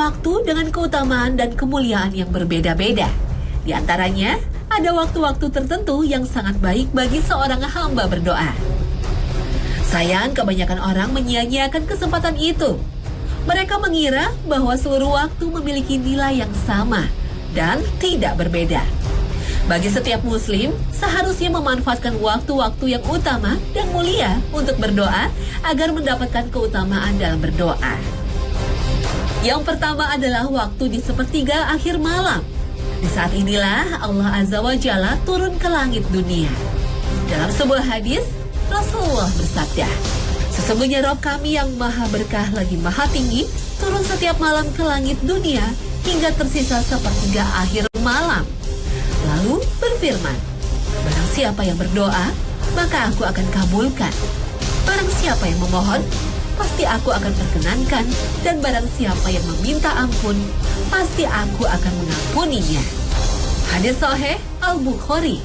waktu dengan keutamaan dan kemuliaan yang berbeda-beda. Di antaranya, ada waktu-waktu tertentu yang sangat baik bagi seorang hamba berdoa. Sayang, kebanyakan orang menyia-nyiakan kesempatan itu. Mereka mengira bahwa seluruh waktu memiliki nilai yang sama dan tidak berbeda. Bagi setiap muslim, seharusnya memanfaatkan waktu-waktu yang utama dan mulia untuk berdoa agar mendapatkan keutamaan dalam berdoa. Yang pertama adalah waktu di sepertiga akhir malam. Di saat inilah Allah Azza wa Jalla turun ke langit dunia. Dalam sebuah hadis, Rasulullah bersabda, "Sesungguhnya Rabb kami yang maha berkah lagi maha tinggi, turun setiap malam ke langit dunia hingga tersisa sepertiga akhir malam. Lalu berfirman, barang siapa yang berdoa, maka aku akan kabulkan. Barang siapa yang memohon, pasti aku akan perkenankan. Dan barang siapa yang meminta ampun, pasti aku akan mengampuninya." Hadis Sahih Al-Bukhari.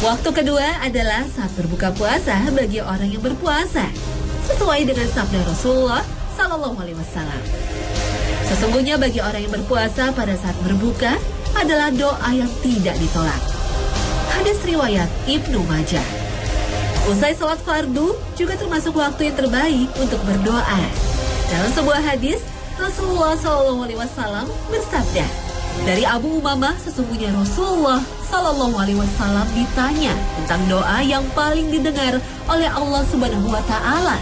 Waktu kedua adalah saat berbuka puasa bagi orang yang berpuasa, sesuai dengan sabda Rasulullah Sallallahu Alaihi Wasallam. Sesungguhnya bagi orang yang berpuasa pada saat berbuka adalah doa yang tidak ditolak. Hadis riwayat Ibnu Majah. Usai sholat fardu juga termasuk waktu yang terbaik untuk berdoa. Dalam sebuah hadis, Rasulullah Sallallahu Alaihi Wasallam bersabda, dari Abu Umamah, sesungguhnya Rasulullah Sallallahu Alaihi Wasallam ditanya tentang doa yang paling didengar oleh Allah Subhanahu Wa Taala.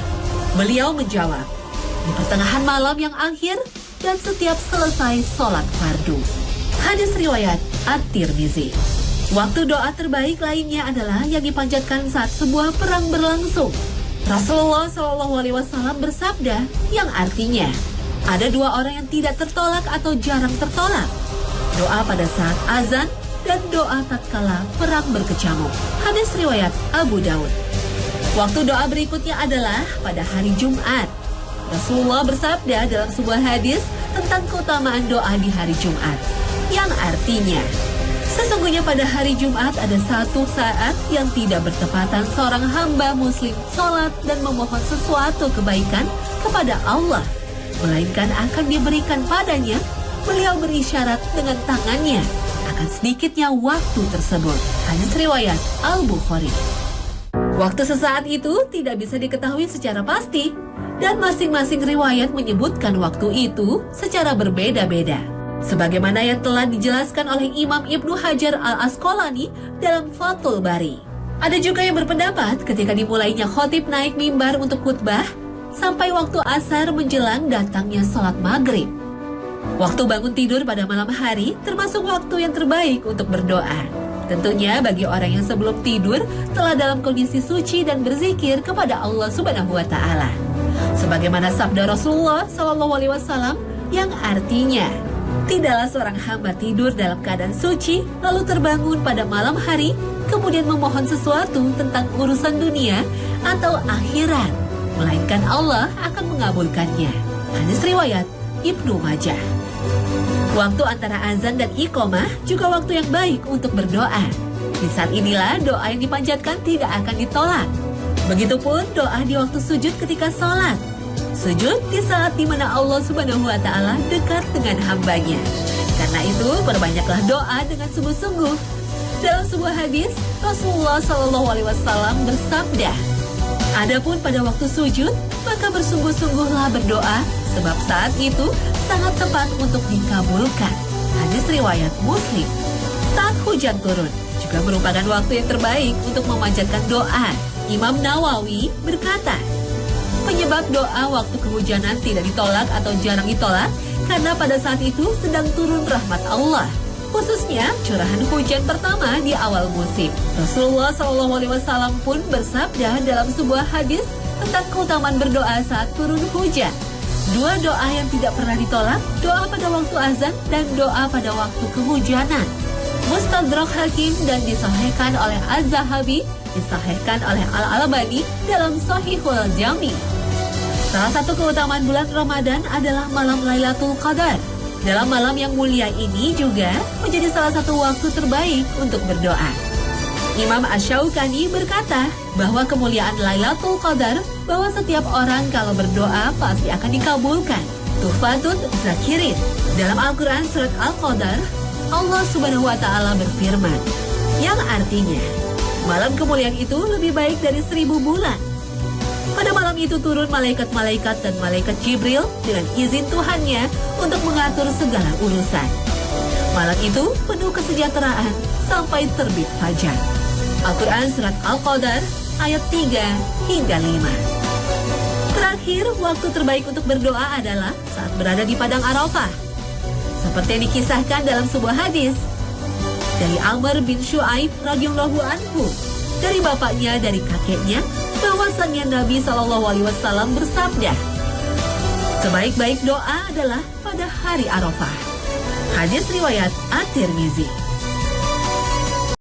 Beliau menjawab, di pertengahan malam yang akhir dan setiap selesai sholat fardu. Hadis riwayat At-Tirmizi. Waktu doa terbaik lainnya adalah yang dipanjatkan saat sebuah perang berlangsung. Rasulullah Shallallahu Alaihi Wasallam bersabda yang artinya, ada dua orang yang tidak tertolak atau jarang tertolak. Doa pada saat azan dan doa tatkala perang berkecamuk. Hadis riwayat Abu Daud. Waktu doa berikutnya adalah pada hari Jumat. Rasulullah bersabda dalam sebuah hadis tentang keutamaan doa di hari Jumat, yang artinya, sesungguhnya pada hari Jumat ada satu saat yang tidak bertepatan seorang hamba muslim sholat dan memohon sesuatu kebaikan kepada Allah, melainkan akan diberikan padanya. Beliau berisyarat dengan tangannya akan sedikitnya waktu tersebut. Hadis riwayat Al-Bukhari. Waktu sesaat itu tidak bisa diketahui secara pasti, dan masing-masing riwayat menyebutkan waktu itu secara berbeda-beda. Sebagaimana yang telah dijelaskan oleh Imam Ibnu Hajar Al-Asqalani dalam Fathul Bari. Ada juga yang berpendapat ketika dimulainya khotib naik mimbar untuk khutbah, sampai waktu asar menjelang datangnya sholat maghrib. Waktu bangun tidur pada malam hari termasuk waktu yang terbaik untuk berdoa. Tentunya bagi orang yang sebelum tidur telah dalam kondisi suci dan berzikir kepada Allah Subhanahu wa Ta'ala. Sebagaimana sabda Rasulullah Sallallahu Alaihi Wasallam yang artinya, tidaklah seorang hamba tidur dalam keadaan suci lalu terbangun pada malam hari kemudian memohon sesuatu tentang urusan dunia atau akhirat, melainkan Allah akan mengabulkannya. Hadis riwayat Ibnu Majah. Waktu antara azan dan iqamah juga waktu yang baik untuk berdoa. Di saat inilah doa yang dipanjatkan tidak akan ditolak. Begitupun doa di waktu sujud ketika sholat. Sujud di saat di mana Allah Subhanahu wa Ta'ala dekat dengan hambanya. Karena itu perbanyaklah doa dengan sungguh-sungguh. Dalam sebuah hadis, Rasulullah Shallallahu Alaihi Wasallam bersabda, adapun pada waktu sujud, maka bersungguh-sungguhlah berdoa, sebab saat itu sangat tepat untuk dikabulkan. Hadis riwayat Muslim. Saat hujan turun juga merupakan waktu yang terbaik untuk memanjatkan doa. Imam Nawawi berkata, penyebab doa waktu kehujanan tidak ditolak atau jarang ditolak karena pada saat itu sedang turun rahmat Allah, khususnya curahan hujan pertama di awal musim. Rasulullah SAW pun bersabda dalam sebuah hadis tentang keutamaan berdoa saat turun hujan. Dua doa yang tidak pernah ditolak, doa pada waktu azan dan doa pada waktu kehujanan. Mustadrak Hakim dan disahihkan oleh Az-Zahabi, disahihkan oleh Al-Albani dalam Shahihul Jami. Salah satu keutamaan bulan Ramadan adalah malam Lailatul Qadar. Dalam malam yang mulia ini juga menjadi salah satu waktu terbaik untuk berdoa. Imam Asy-Syaukani berkata bahwa kemuliaan Lailatul Qadar, bahwa setiap orang kalau berdoa pasti akan dikabulkan. Tuhfatut Zakirin. Dalam Al-Quran surat Al-Qadar, Allah Subhanahu wa Ta'ala berfirman, yang artinya, malam kemuliaan itu lebih baik dari 1000 bulan. Pada malam itu turun malaikat-malaikat dan malaikat Jibril dengan izin Tuhannya untuk mengatur segala urusan. Malam itu penuh kesejahteraan sampai terbit fajar. Al-Quran surat Al-Qadar ayat 3 hingga 5. Terakhir, waktu terbaik untuk berdoa adalah saat berada di Padang Arafah. Seperti yang dikisahkan dalam sebuah hadis dari Amr bin Shu'aib radhiyallahu anhu, dari bapaknya, dari kakeknya, bahwasannya Nabi SAW bersabda, sebaik-baik doa adalah pada hari Arafah. Hadis riwayat At-Tirmizi.